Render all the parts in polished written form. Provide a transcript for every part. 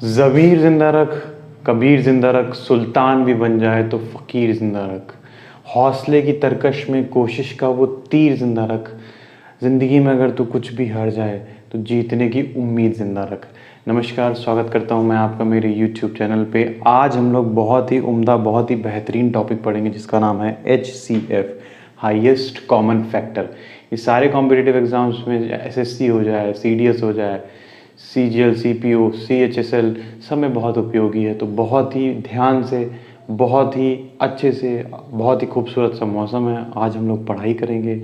ज़मीर जिंदा रख, कबीर जिंदा रख, सुल्तान भी बन जाए तो फ़कीर जिंदा रख, हौसले की तरकश में कोशिश का वो तीर जिंदा रख, ज़िंदगी में अगर तू कुछ भी हार जाए तो जीतने की उम्मीद ज़िंदा रख। नमस्कार, स्वागत करता हूं मैं आपका मेरे YouTube चैनल पे। आज हम लोग बहुत ही उम्दा, बहुत ही बेहतरीन टॉपिक पढ़ेंगे जिसका नाम है HCF, हाईएस्ट कॉमन फैक्टर। ये सारे कॉम्पिटिटिव एग्ज़ाम्स में SSC हो जाए, CDS हो जाए, CGL, CPO, CHSL सब में बहुत उपयोगी है। तो बहुत ही ध्यान से, बहुत ही अच्छे से, बहुत ही खूबसूरत सा मौसम है, आज हम लोग पढ़ाई करेंगे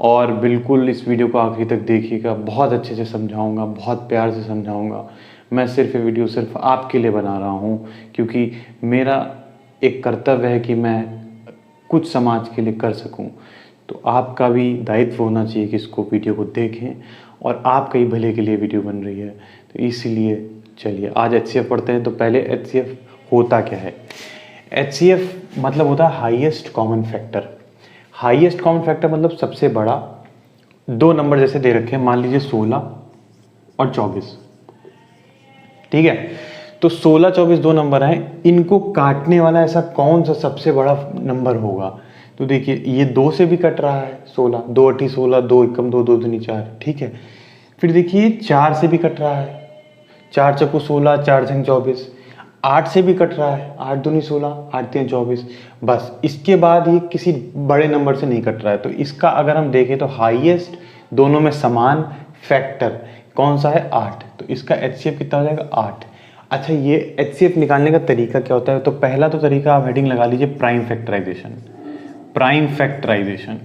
और बिल्कुल इस वीडियो को आखिरी तक देखिएगा। बहुत अच्छे से समझाऊंगा, बहुत प्यार से समझाऊंगा। मैं सिर्फ ये वीडियो सिर्फ आपके लिए बना रहा हूँ क्योंकि मेरा एक कर्तव्य है कि मैं कुछ समाज के लिए कर सकूं। तो आपका भी दायित्व होना चाहिए कि इसको वीडियो को देखें और आपके ही भले के लिए वीडियो बन रही है। तो इसीलिए चलिए आज HCF पढ़ते हैं। तो पहले HCF होता क्या है? HCF मतलब होता है highest common factor. Highest common factor मतलब सबसे बड़ा। दो नंबर जैसे दे रखे हैं, मान लीजिए 16 और 24, ठीक है। तो 16, 24 दो नंबर हैं, इनको काटने वाला ऐसा कौन सा सबसे बड़ा नंबर होगा? तो देखिए ये 2 से भी कट रहा है 16, 2 अठी 16, 2 एकम 2, 2 दूनी 4, ठीक है। फिर देखिए 4 से भी कट रहा है, 4 चक्कू 16, 4 छंग 24। 8 से भी कट रहा है, 8 दूनी 16, 8 तीन 24। बस इसके बाद ये किसी बड़े नंबर से नहीं कट रहा है। तो इसका अगर हम देखें तो हाईएस्ट दोनों में समान फैक्टर कौन सा है? 8। तो इसका HCF कितना हो जाएगा? 8। अच्छा, ये HCF निकालने का तरीका क्या होता है? तो पहला तो तरीका आप हेडिंग लगा लीजिए prime factorisation. Prime factorisation,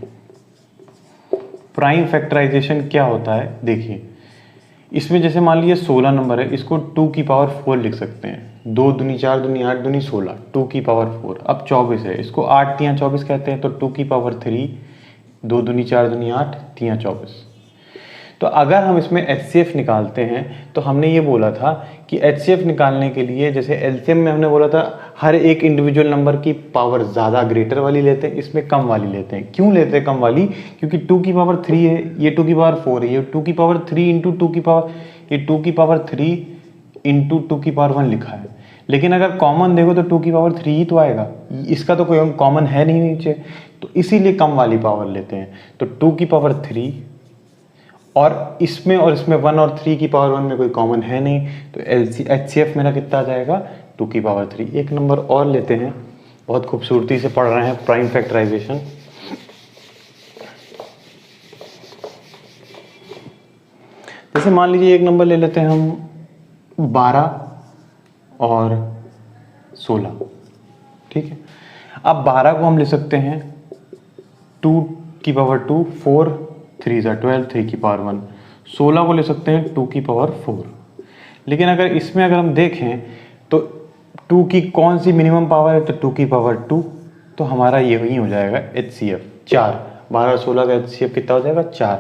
prime factorisation क्या होता है? देखिए इसमें जैसे मान लीजिए 16 नंबर है, इसको 2 की पावर 4 लिख सकते हैं। 2 दूनी 4 दूनी 8 दूनी 16, 2 की पावर 4। अब 24 है, इसको 8 तियां 24 कहते हैं, तो 2 की पावर 3, 2 दूनी 4 दूनी 8 तियां 24। तो अगर हम इसमें HCF निकालते हैं तो हमने ये बोला था कि HCF निकालने के लिए जैसे LCM में हमने बोला था हर एक इंडिविजुअल नंबर की पावर ज़्यादा ग्रेटर वाली लेते हैं, इसमें कम वाली लेते हैं। क्यों लेते हैं कम वाली? क्योंकि 2 की पावर 3 है, ये 2 की पावर 4 है, ये 2 की पावर 3 इंटू 2 की पावर, ये 2 की पावर 3 इंटू 2 की पावर 1 लिखा है। लेकिन अगर कॉमन देखो तो 2 की पावर 3 ही तो आएगा, इसका तो कोई कॉमन है नहीं नीचे, तो इसीलिए कम वाली पावर लेते हैं। तो 2 की पावर 3 और इसमें 1 और 3 की पावर 1 में कोई कॉमन है नहीं, तो HCF मेरा कितना आ जाएगा? 2 की पावर 3। एक नंबर और लेते हैं, बहुत खूबसूरती से पढ़ रहे हैं प्राइम फैक्टराइजेशन। जैसे मान लीजिए एक नंबर ले लेते हैं हम 12 और 16, ठीक है। अब 12 को हम ले सकते हैं 2 की पावर 2, 4 3 ज़ा 12, 3 की पावर 1। 16 को ले सकते हैं 2 की पावर 4। लेकिन अगर इसमें अगर हम देखें तो 2 की कौन सी मिनिमम पावर है? तो 2 की पावर 2, तो हमारा ये ही हो जाएगा HCF 4। 12 16 का HCF कितना हो जाएगा? 4।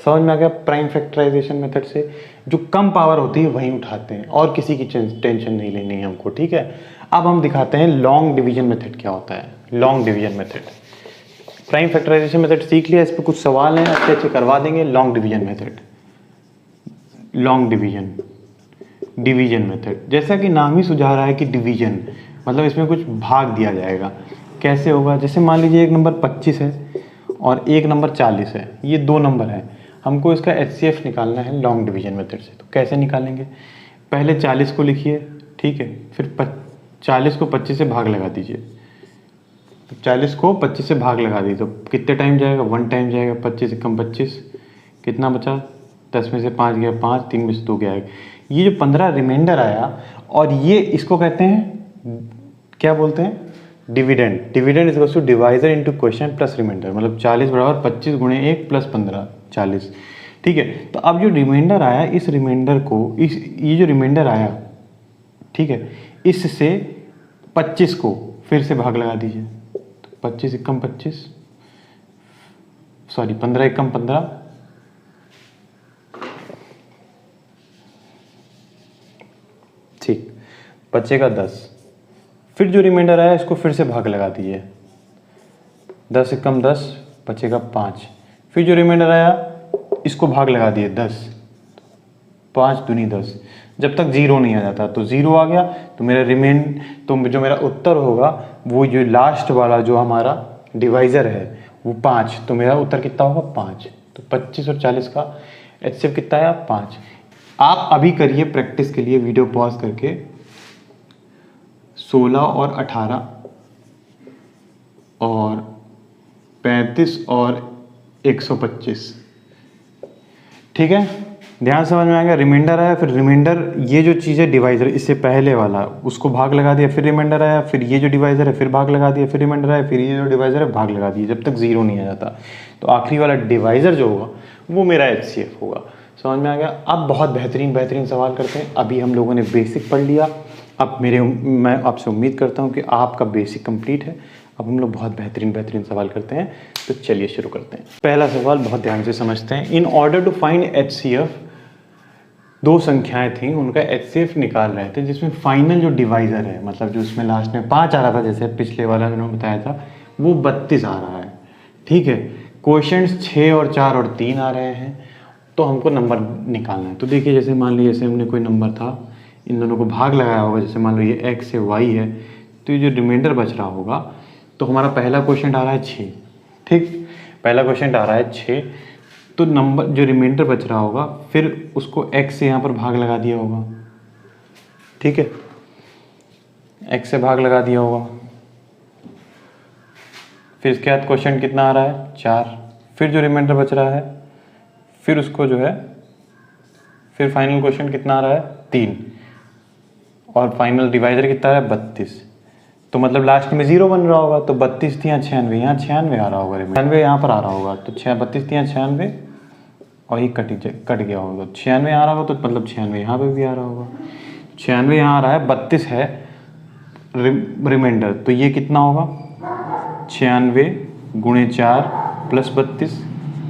समझ में आ गया? प्राइम फैक्टराइजेशन मेथड से जो कम पावर होती है वहीं उठाते हैं और किसी की टेंशन नहीं लेनी है हमको, ठीक है। अब हम दिखाते हैं लॉन्ग डिवीजन मेथड क्या होता है। Long division method, prime factorisation method सीख लिया, इस पर कुछ सवाल हैं अच्छे अच्छे करवा देंगे। Long division method, long division, division method, जैसा कि नाम ही सुझा रहा है कि डिवीजन मतलब इसमें कुछ भाग दिया जाएगा। कैसे होगा? जैसे मान लीजिए एक नंबर 25 है और एक नंबर 40 है, ये दो नंबर है, हमको इसका HCF निकालना है लॉन्ग डिवीजन मेथड से। तो कैसे निकालेंगे? पहले 40 को लिखिए, ठीक है, फिर 40 को 25 से भाग लगा दीजिए। 40 को 25 से भाग लगा दी तो कितने टाइम जाएगा? 1 टाइम जाएगा। 25 एकम 25, कितना बचा? 10 में से 5 गया 5, 3 में से 2 गया 1। ये जो 15 रिमाइंडर आया, और ये इसको कहते हैं, क्या बोलते हैं? Dividend. Dividend is equals to divisor into question plus remainder, मतलब 40 बराबर 25 गुणे 1 प्लस 15, 40, ठीक है। तो अब जो रिमाइंडर आया, इस रिमाइंडर को, ये जो रिमाइंडर आया, ठीक है, इससे 25 को फिर से भाग लगा दीजिए। 25 एकम 25, सॉरी 15 एकम 15, ठीक, बचेगा 10। फिर जो रिमाइंडर आया इसको फिर से भाग लगा दीजिए। 10 एकम 10, बचेगा 5। फिर जो रिमाइंडर आया इसको भाग लगा दिए 10, 5 दूनी 10, जब तक जीरो नहीं आ जाता। तो जीरो आ गया तो जो मेरा उत्तर होगा वो जो लास्ट वाला जो हमारा डिवाइज़र है वो 5, तो मेरा उत्तर कितना होगा 5। तो 25 और 40 का HCF कितना आया 5। आप अभी करिए प्रैक्टिस के लिए वीडियो पॉज करके 16 और 18 और 35 और 125, ठीक है। ध्यान समझ में आ गया। रिमाइंडर आया, फिर रिमाइंडर ये जो चीज़ है डिवाइज़र इससे पहले वाला उसको भाग लगा दिया, फिर रिमाइंडर आया, फिर ये जो डिवाइज़र है फिर भाग लगा दिया, फिर रिमाइंडर आया, फिर ये जो डिवाइज़र है भाग लगा दिया, जब तक जीरो नहीं आ जाता। तो आखिरी वाला डिवाइज़र जो होगा वो मेरा HCF होगा। समझ में आ गया। अब बहुत बेहतरीन सवाल करते हैं। अभी हम लोगों ने बेसिक पढ़ लिया। अब मैं आपसे उम्मीद करता हूँ कि आपका बेसिक कंप्लीट है। अब हम लोग बहुत बेहतरीन सवाल करते हैं। तो चलिए शुरू करते हैं। पहला सवाल बहुत ध्यान से समझते हैं। In order to find HCF, दो संख्याएं थी, उनका HCF निकाल रहे थे, जिसमें फाइनल जो डिवाइज़र है, मतलब जो उसमें लास्ट में 5 आ रहा था, जैसे पिछले वाला जो मैंने बताया था, वो 32 आ रहा है, ठीक है। क्वेश्चंस 6 और 4 और 3 आ रहे हैं, तो हमको नंबर निकालना है। तो देखिए, जैसे मान लीजिए जैसे हमने कोई नंबर था, इन दोनों को भाग लगाया होगा, जैसे मान लो ये x है y है, तो ये जो रिमाइंडर बच रहा होगा, तो हमारा पहला क्वेश्चन आ रहा है 6, ठीक। पहला क्वेश्चन आ रहा है 6, तो नंबर जो रिमाइंडर बच रहा होगा फिर उसको x से यहाँ पर भाग लगा दिया होगा, ठीक है। x से भाग लगा दिया होगा। फिर इसके बाद क्वेश्चन कितना आ रहा है 4, फिर जो रिमाइंडर बच रहा है फिर उसको जो है, फिर फाइनल क्वेश्चन कितना आ रहा है 3, और फाइनल डिवाइजर कितना है 32। तो मतलब लास्ट में 0 बन रहा होगा, तो 32 थी यहाँ 96, यहाँ 96 आ रहा होगा, 96 यहाँ पर आ रहा होगा, तो 32 थी यहाँ 96 और ये कट गया होगा, 96 आ रहा होगा, तो मतलब 96 यहाँ पे भी आ रहा होगा, 96 यहाँ आ रहा है, 32 है रिमाइंडर, तो ये कितना होगा 96 गुणे 4 प्लस 32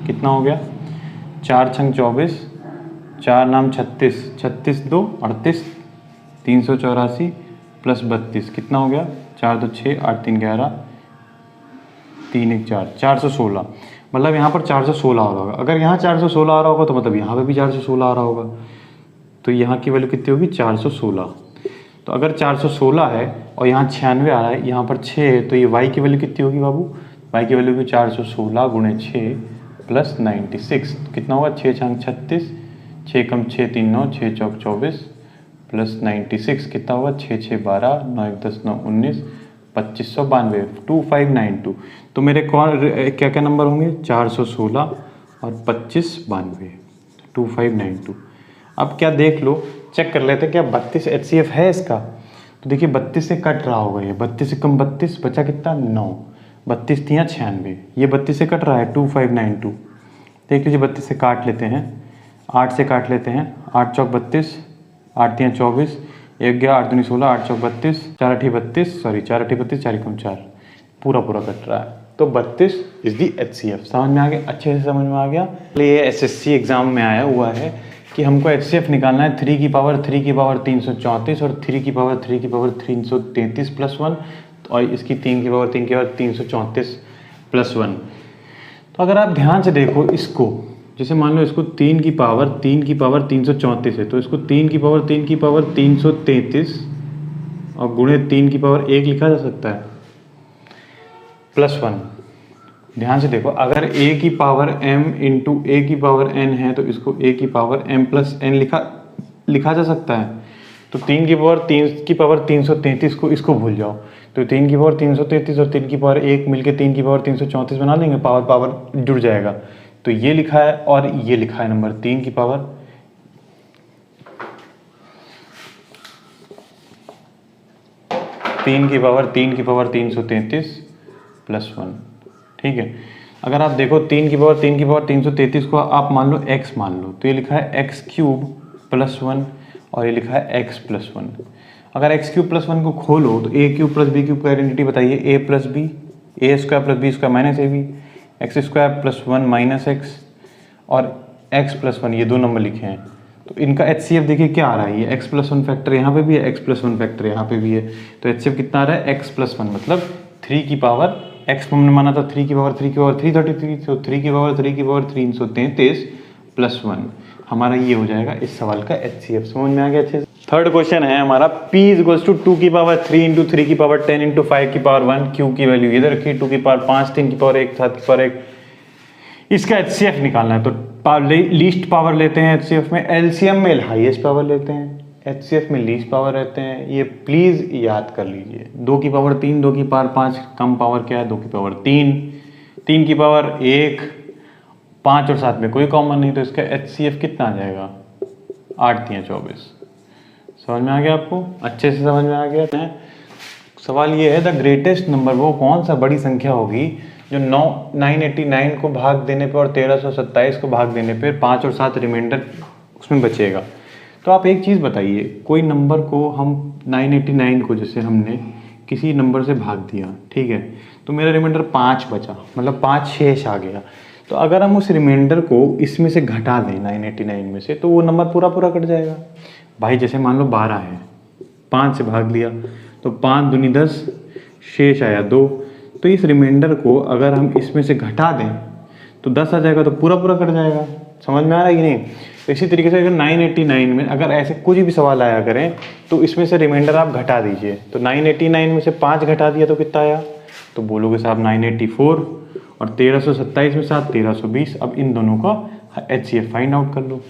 कितना हो गया 4 छंग 24, 4 नाम 36, 36 2 38, 384 प्लस 32 कितना हो गया 4 2 6 8 3 11 3 1 4 416। मतलब यहाँ पर 416 आ रहा होगा। अगर यहाँ 416 आ रहा होगा तो मतलब यहाँ पे भी 416 आ रहा होगा। तो यहाँ की वैल्यू कितनी होगी 416। तो अगर 416 है और यहाँ 96 आ रहा है, यहाँ पर 6 है, तो ये y की वैल्यू कितनी होगी बाबू, y की वैल्यू होगी 416 गुणे 6 प्लस 96, तो कितना होगा 6 छंग 36, 6 कम 6 3 9, 6 चौक 24 प्लस 96 कितना होगा 6 6 12, 9 1 10 9 19, 2592 2592। तो मेरे क्या क्या नंबर होंगे 416 और 2592 2592। अब क्या देख लो, चेक कर लेते क्या 32 HCF है इसका। तो देखिए 32 से कट रहा होगा, ये 32 से कम 32 बचा कितना 9, 32 थी यहाँ 96, ये 32 से कट रहा है 2592। देख लीजिए 32 से काट लेते हैं, 8 से काट लेते हैं, 8 चौक 32, 8 तियाँ 24, 1 गया 8 दूनी 16, 8 चौक 32, 4 8 32, सॉरी 4 8 32, 4 कम 4, पूरा कट रहा है। तो 32 इज दी HCF। समझ में आ गया, अच्छे से समझ में आ गया। ये SSC एग्जाम में आया हुआ है कि हमको HCF निकालना है 3 की पावर 334 और 3 की पावर 333 प्लस 1, और इसकी 3 की पावर 334 प्लस 1। तो अगर आप ध्यान से देखो इसको, जैसे मान लो इसको 3 की पावर 334 है, तो इसको 3 की पावर 333 और गुणे 3 की पावर 1 लिखा जा सकता है प्लस 1। ध्यान से देखो, अगर a की पावर m इंटू a की पावर n है, तो इसको a की पावर m प्लस n लिखा जा सकता है। तो 3 की पावर 333 को इसको भूल जाओ, तो 3 की पावर 333 और 3 की पावर 1 मिलके 3 की पावर 334 बना लेंगे, पावर जुड़ जाएगा। तो ये लिखा है और ये लिखा है नंबर 3 की पावर 333 प्लस 1, ठीक है। अगर आप देखो 3 की पावर 333 को आप मान लो x मान लो, तो ये लिखा है x क्यूब प्लस 1 और ये लिखा है x प्लस 1। अगर x क्यूब प्लस 1 को खोलो तो a cube plus b cube का आइडेंटिटी बताइए, a plus b, a square plus b square minus a b, x square plus 1 minus x और x प्लस 1, ये दो नंबर लिखे हैं। तो इनका HCF देखिए क्या आ रहा है, ये x प्लस 1 फैक्टर यहाँ पे भी है, x प्लस 1 फैक्टर यहाँ पे भी है, तो HCF कितना आ रहा है x प्लस 1, मतलब 3 की पावर x हमने माना था 3 की पावर 333, तो 3 की पावर 333 प्लस 1 हमारा ये हो जाएगा इस सवाल का HCF। समझ में आ गया अच्छे से। थर्ड क्वेश्चन है हमारा p इक्वल्स टू 2 की पावर 3 इंटू 3 की पावर 10 इंटू 5 की पावर 1 q की वैल्यू इधर रखी 2 की पावर 5 3 की पावर 1 7 की पावर 1। इसका एचसीएफ निकालना है तो लीस्ट पावर लेते हैं एचसीएफ में, एलसीएम में हाईएस्ट पावर लेते हैं, एचसीएफ में लीस्ट पावर रहते हैं। ये प्लीज याद कर लीजिए। 2 की पावर 3 2 की पावर 5 कम पावर क्या है 2 की पावर 3 3 की पावर 1 5 और 7 में कोई कॉमन नहीं, तो इसका एचसीएफ कितना आ जाएगा 8 या 24। समझ में आ गया आपको? अच्छे से समझ में आ गया। सवाल ये है द ग्रेटेस्ट नंबर वो कौन सा बड़ी संख्या होगी जो 989 को भाग देने पे और 1327 को भाग देने पे 5 और 7 रिमाइंडर उसमें बचेगा। तो आप एक चीज़ बताइए, कोई नंबर को हम 989 को जैसे हमने किसी नंबर से भाग दिया, ठीक है, तो मेरा रिमाइंडर 5 बचा, मतलब 5 शेष आ गया। तो अगर हम उस रिमाइंडर को इसमें से घटा दें 989 में से, तो वो नंबर पूरा पूरा कट जाएगा। भाई जैसे मान लो 12 है, 5 से भाग लिया तो 5 दूनी 10 शेष आया 2, तो इस रिमाइंडर को अगर हम इसमें से घटा दें तो 10 आ जाएगा, तो पूरा पूरा कट जाएगा। समझ में आ रहा है कि नहीं? तो इसी तरीके से अगर 989 में अगर ऐसे कुछ भी सवाल आया करें तो इसमें से रिमाइंडर आप घटा दीजिए। तो 989 में से 5 घटा दिया तो कितना आया, तो बोलोगे साहब 984 और 1327 में साथ 1320। अब इन दोनों का एचसीएफ फाइंड आउट कर लो,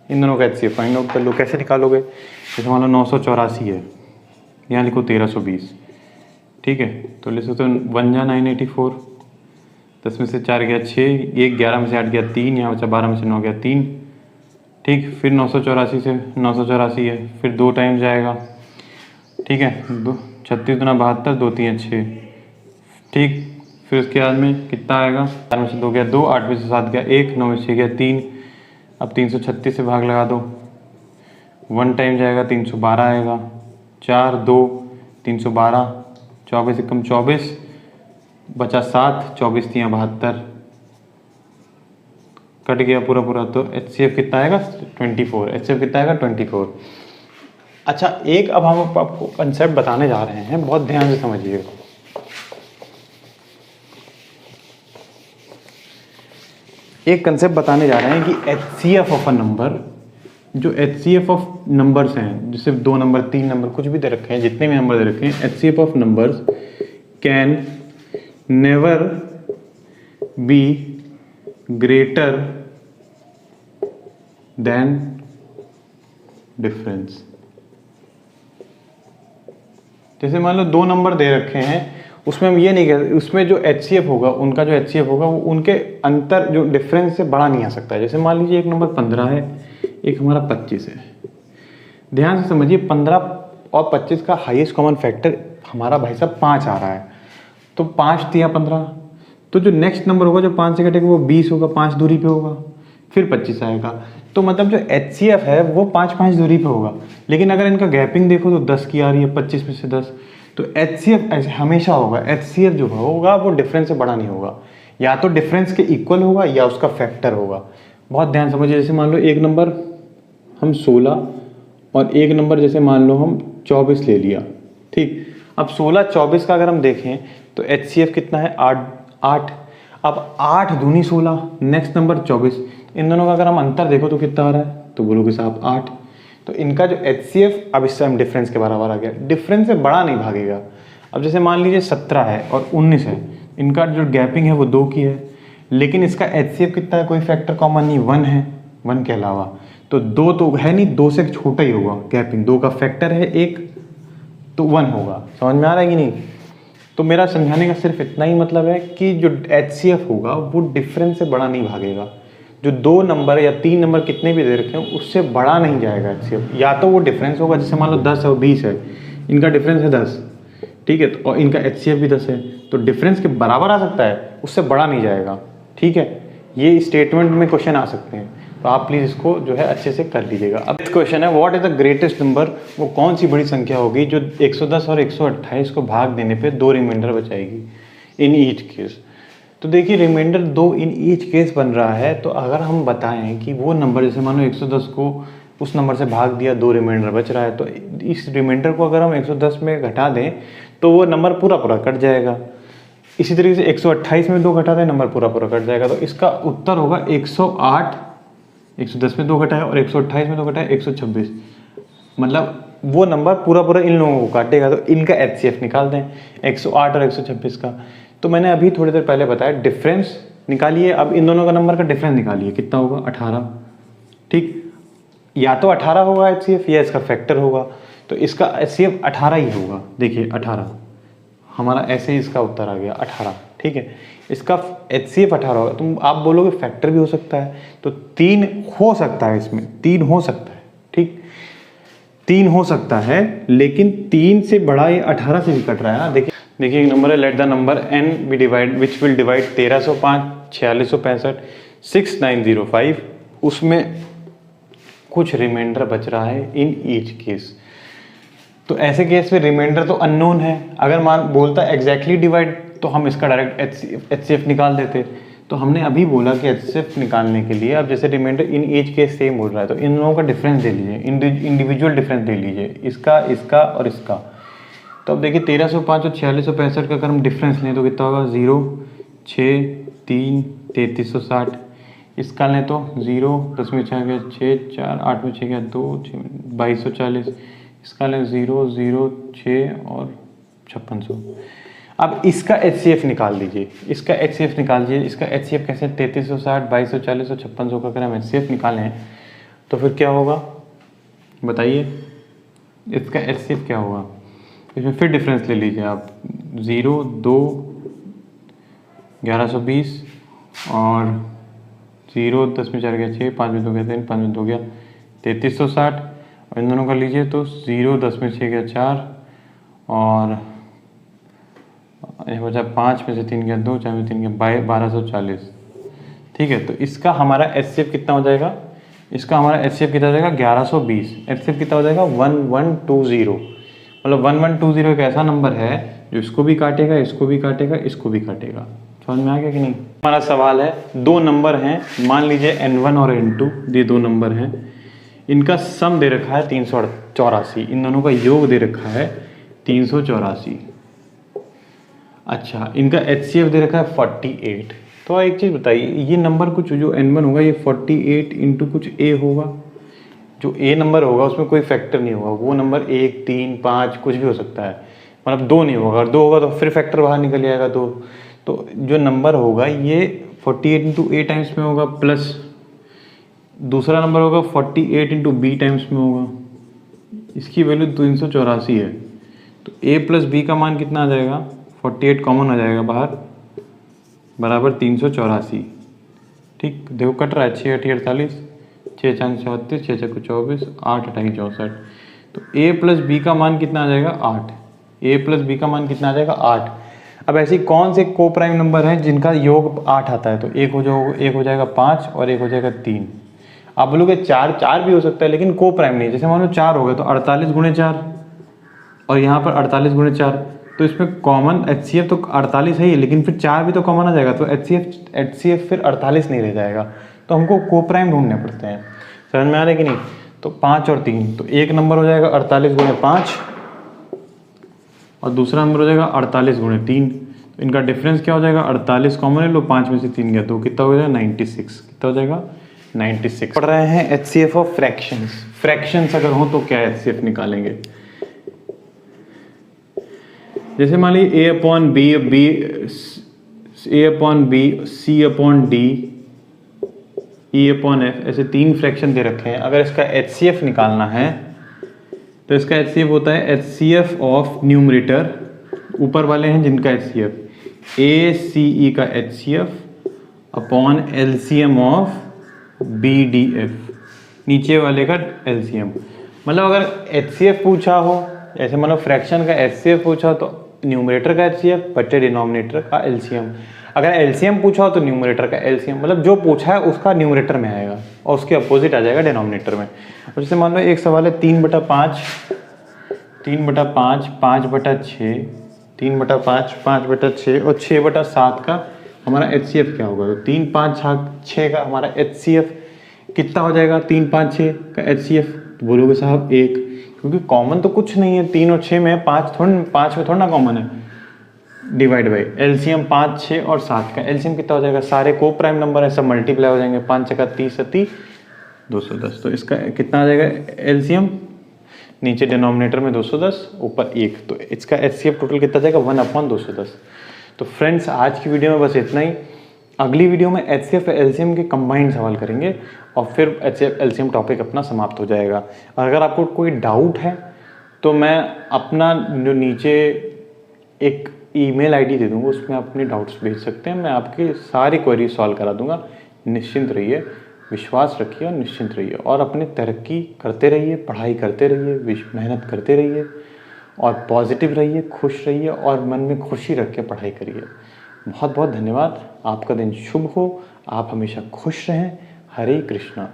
इन दोनों का एचसीएफ फाइंड आउट कर लो। कैसे निकालोगे? जैसे मान लो 984 है, यहाँ लिखो 1320, ठीक है, तो लिख सकते हो 1 जा 984, 10 में से 4 गया 6, 1 11 में से 8 गया 3, यहाँ बचा 12 में से 9 गया 3, ठीक। फिर 984 से 984 है, फिर 2 टाइम जाएगा, ठीक है, 36 दूना 72, 2 3 6, ठीक। फिर उसके बाद में कितना आएगा, 4 में से 2 गया 2, 8 में से 7 गया 1, 9 में से 6 गया 3। अब 336 से भाग लगा दो, 1 टाइम जाएगा 312 आएगा, 4 2 312, 24 से कम 24 बचा 7, 24 3 72, कट गया पूरा पूरा। तो एचसीएफ कितना आएगा 24, एचसीएफ कितना आएगा 24। अच्छा, एक अब हम आपको कंसेप्ट बताने जा रहे हैं, बहुत ध्यान से समझिएगा। एक कंसेप्ट बताने जा रहे हैं कि एचसीएफ ऑफ अ नंबर, जो एचसीएफ ऑफ नंबर्स हैं, जैसे 2 नंबर 3 नंबर कुछ भी दे रखे हैं, जितने भी नंबर दे रखे हैं, HCF of numbers can never be greater than difference. जैसे मान लो 2 नंबर दे रखे हैं, उसमें हम ये नहीं कहते, उसमें जो एचसीएफ होगा, उनका जो एचसीएफ होगा वो उनके अंतर जो डिफरेंस से बड़ा नहीं आ सकता है। जैसे मान लीजिए एक नंबर 15 है, एक हमारा 25 है। ध्यान से समझिए, 15 और 25 का हाईएस्ट कॉमन फैक्टर हमारा भाई साहब 5 आ रहा है, तो 5 दिया 15, तो जो नेक्स्ट नंबर होगा जो 5 से कटेगा वो 20 होगा, 5 दूरी पे होगा, फिर 25 आएगा। तो मतलब जो एचसीएफ है वो 5 दूरी पे होगा। लेकिन अगर इनका गैपिंग देखो तो 10 की आ रही है, 25 में से 10, तो एचसीएफ ऐसे हमेशा होगा, एचसीएफ जो होगा वो डिफरेंस से बड़ा नहीं होगा, या तो डिफरेंस के इक्वल होगा या उसका फैक्टर होगा। बहुत ध्यान समझिए। जैसे मान लो एक नंबर हम 16 और एक नंबर जैसे मान लो हम 24 ले लिया, ठीक। अब 16 24 का अगर हम देखें तो एचसीएफ कितना है 8। अब 8 दूनी 16, नेक्स्ट नंबर 24, इन दोनों का अगर हम अंतर देखो तो कितना आ रहा है, तो बोलोगे साहब 8। तो इनका जो एचसीएफ अब इससे हम डिफरेंस के बराबर आ गया, डिफरेंस से बड़ा नहीं भागेगा। अब जैसे मान लीजिए 17 है और 19 है, इनका जो गैपिंग है वो 2 की है, लेकिन इसका एचसीएफ कितना है, कोई फैक्टर कॉमन नहीं, 1 है, 1 के अलावा, तो 2 तो है नहीं, 2 से छोटा ही होगा गैपिंग, 2 का फैक्टर है 1, तो 1 होगा। समझ में आ रहा है कि नहीं? तो मेरा समझाने का सिर्फ इतना ही मतलब है कि जो एचसीएफ होगा वो डिफरेंस से बड़ा नहीं भागेगा। जो 2 नंबर या 3 नंबर कितने भी दे रखे हैं उससे बड़ा नहीं जाएगा एचसीएफ, या तो वो डिफरेंस होगा, जैसे मान लो 10 और 20 है, इनका डिफरेंस है 10, ठीक है, तो और इनका एचसीएफ भी 10 है, तो डिफरेंस के बराबर आ सकता है, उससे बड़ा नहीं जाएगा, ठीक है। ये स्टेटमेंट में क्वेश्चन आ सकते हैं, तो आप प्लीज़ इसको जो है अच्छे से कर लीजिएगा। अब क्वेश्चन है what is the greatest number, वो कौन सी बड़ी संख्या होगी जो 110 और 128 को भाग देने पे 2 रिमाइंडर बचाएगी इन ईच केस। तो देखिए रिमाइंडर 2 इन ईच केस बन रहा है, तो अगर हम बताएं कि वो नंबर जैसे मानो 110 को उस नंबर से भाग दिया, 2 रिमाइंडर बच रहा है, तो इस रिमाइंडर को अगर हम 110 में घटा दें तो वो नंबर पूरा पूरा कट जाएगा। इसी तरीके से 128 में 2 घटा दें, नंबर पूरा पूरा कट जाएगा। तो इसका उत्तर होगा 108, 110 में 2 घटाया और 128 में 2 घटाया 126, मतलब वो नंबर पूरा पूरा इन लोगों को काटेगा, तो इनका HCF निकाल दें 108 और 126 का। तो मैंने अभी थोड़ी देर पहले बताया डिफरेंस निकालिए, अब इन दोनों का नंबर का डिफरेंस निकालिए, कितना होगा 18। ठीक, या तो 18 होगा HCF या इसका फैक्टर होगा, तो इसका HCF 18 ही होगा। देखिए 18 हमारा ऐसे ही इसका उत्तर आ गया 18। ठीक है, इसका HCF 18 होगा। तुम आप बोलोगे फैक्टर भी हो सकता है, तो 3 हो सकता है, इसमें 3 हो सकता है। ठीक, 3 हो सकता है, लेकिन 3 से बड़ा ये 18 से भी कट रहा है ना। देखिए एक नंबर है, let the number n be divide which will divide 1305, 4665, 6905, उसमें कुछ रिमाइंडर बच रहा है इन ईच केस। तो ऐसे केस में रिमाइंडर तो अननोन है, अगर मान बोलता एग्जैक्टली डिवाइड तो हम इसका डायरेक्ट HCF निकाल देते। तो हमने अभी बोला कि HCF निकालने के लिए अब जैसे remainder in each case same हो रहा है, तो इन दोनों का डिफरेंस दे लीजिए, इंडिविजुअल डिफरेंस दे लीजिए, इसका, इसका और इसका। तो अब देखिए 1305 और 4665 का अगर हम डिफरेंस लें तो कितना होगा, 0, 6, 3, 3360। इसका लें तो 0, 10 में 6 गया 6, 4, 8 में 6 गया 2, 2240। इसका लें 0, 0, 6 और 5600। अब इसका HCF निकाल दीजिए, इसका HCF निकाल दीजिए। इसका HCF कैसे, 3360, 2240 और 5600 का अगर हम HCF निकालें तो फिर क्या होगा बताइए, इसका HCF क्या होगा। इसमें फिर डिफरेंस ले लीजिए आप, 0, 2, 1120 और 0, 10 में 4 गया 6, 5 में 2 गया 3, 5 में 2 गया 3360। और इन दोनों का लीजिए तो 0, 10 में 6 गया 4 और बचा 5 में से 3 गया 2, 4 में 3 गया 1240। ठीक है, तो इसका हमारा HCF कितना हो जाएगा, इसका हमारा HCF कितना हो जाएगा 1120। HCF कितना हो जाएगा 1120। मतलब 1120 एक ऐसा नंबर है जो इसको भी काटेगा, इसको भी काटेगा, इसको भी काटेगा। समझ में आ गया कि नहीं। हमारा सवाल है, दो नंबर हैं, मान लीजिए N1 और N2, ये दो नंबर हैं, इनका सम दे रखा है 384, इन दोनों का योग दे रखा है 384। अच्छा, इनका HCF दे रखा है 48। तो एक चीज़ बताइए, ये नंबर कुछ जो N1 होगा ये 48 इंटू कुछ A होगा, जो A नंबर होगा उसमें कोई फैक्टर नहीं होगा, वो नंबर 1, 3, 5 कुछ भी हो सकता है, मतलब 2 नहीं होगा। अगर 2 होगा तो फिर फैक्टर बाहर निकल जाएगा 2। तो जो नंबर होगा ये 48 इंटू A टाइम्स में होगा, प्लस दूसरा नंबर होगा 48 इंटू B टाइम्स में होगा, इसकी वैल्यू 384 है। तो A प्लस B का मान कितना आ जाएगा, 48 कॉमन आ जाएगा बाहर, बराबर 384। ठीक, देखो कट रहा है, 6 8 48, 6 4 36, 6 6 24, 8 28 64। तो A प्लस B का मान कितना आ जाएगा 8। A प्लस B का मान कितना आ जाएगा 8। अब ऐसी कौन से को प्राइम नंबर हैं जिनका योग 8 आता है, तो एक हो जाएगा 5 और एक हो जाएगा 3। आप बोलोगे 4 भी हो सकता है, लेकिन को प्राइम नहीं। जैसे मान लो 4 हो गया तो 48 गुणे 4 और यहाँ पर 48 गुणे 4, तो इसमें कॉमन HCF तो 48 है ही, लेकिन फिर 4 भी तो कॉमन आ जाएगा, तो HCF फिर 48 नहीं रह जाएगा, तो हमको को प्राइम ढूंढने पड़ते हैं। समझ में आ रहा है कि नहीं। तो 5 और 3, तो एक नंबर हो जाएगा 48 गुणे 5 और दूसरा नंबर हो जाएगा 48 गुणे 3। तो इनका डिफरेंस क्या हो जाएगा, 48 कॉमन है लो, 5 में से 3 गया तो कितना हो जाएगा 96। कितना हो जाएगा 96। पढ़ रहे हैं HCF ऑफ फ्रैक्शंस। फ्रैक्शंस अगर हो तो क्या HCF निकालेंगे। जैसे मान लीजिए A upon B, A upon B, C upon D, E upon F, ऐसे 3 फ्रैक्शन दे रखे हैं। अगर इसका HCF निकालना है तो इसका HCF होता है HCF ऑफ न्यूमरेटर, ऊपर वाले हैं जिनका HCF ACE का HCF upon LCM of BDF, नीचे वाले का LCM। मतलब अगर HCF पूछा हो, जैसे मतलब फ्रैक्शन का HCF पूछा हो तो न्यूमरेटर का HCF बटे डिनोमिनेटर का LCM। अगर LCM पूछा हो तो न्यूमरेटर का LCM, मतलब जो पूछा है उसका न्यूमरेटर में आएगा और उसके अपोजिट आ जाएगा डिनोमिनेटर में। और जैसे मान लो एक सवाल है 3/5, 3/5, 5/6, 3/5, 5/6 और 6/7 का हमारा HCF क्या होगा। तो 3 5 6 का हमारा HCF कितना हो जाएगा, 3 5 6 का HCF। तो बोलोगे साहब 1, क्योंकि कॉमन तो कुछ नहीं है, 3 और 6 में, 5 में थोड़ा ना कॉमन है, डिवाइड बाई LCM 5 6 और 7 का LCM कितना हो जाएगा। सारे को प्राइम नंबर है, सब मल्टीप्लाई हो जाएंगे, 5 6 30 30 210। तो इसका कितना आ जाएगा LCM, नीचे डिनोमिनेटर में 210, ऊपर 1, तो इसका HCF टोटल कितना जाएगा 1/210। तो फ्रेंड्स आज की वीडियो में बस इतना ही। अगली वीडियो में HCF LCM के कंबाइंड सवाल करेंगे और फिर HCF LCM टॉपिक अपना समाप्त हो जाएगा। अगर आपको कोई डाउट है तो मैं अपना जो नीचे एक ईमेल आईडी दे दूंगा, उसमें आप अपने डाउट्स भेज सकते हैं, मैं आपकी सारी क्वेरी सॉल्व करा दूंगा। निश्चिंत रहिए, विश्वास रखिए और निश्चिंत रहिए और अपनी तरक्की करते रहिए, पढ़ाई करते रहिए, मेहनत करते रहिए और पॉजिटिव रहिए, खुश रहिए और मन में खुशी रख के पढ़ाई करिए। बहुत बहुत धन्यवाद। आपका दिन शुभ हो, आप हमेशा खुश रहें। हरे कृष्णा।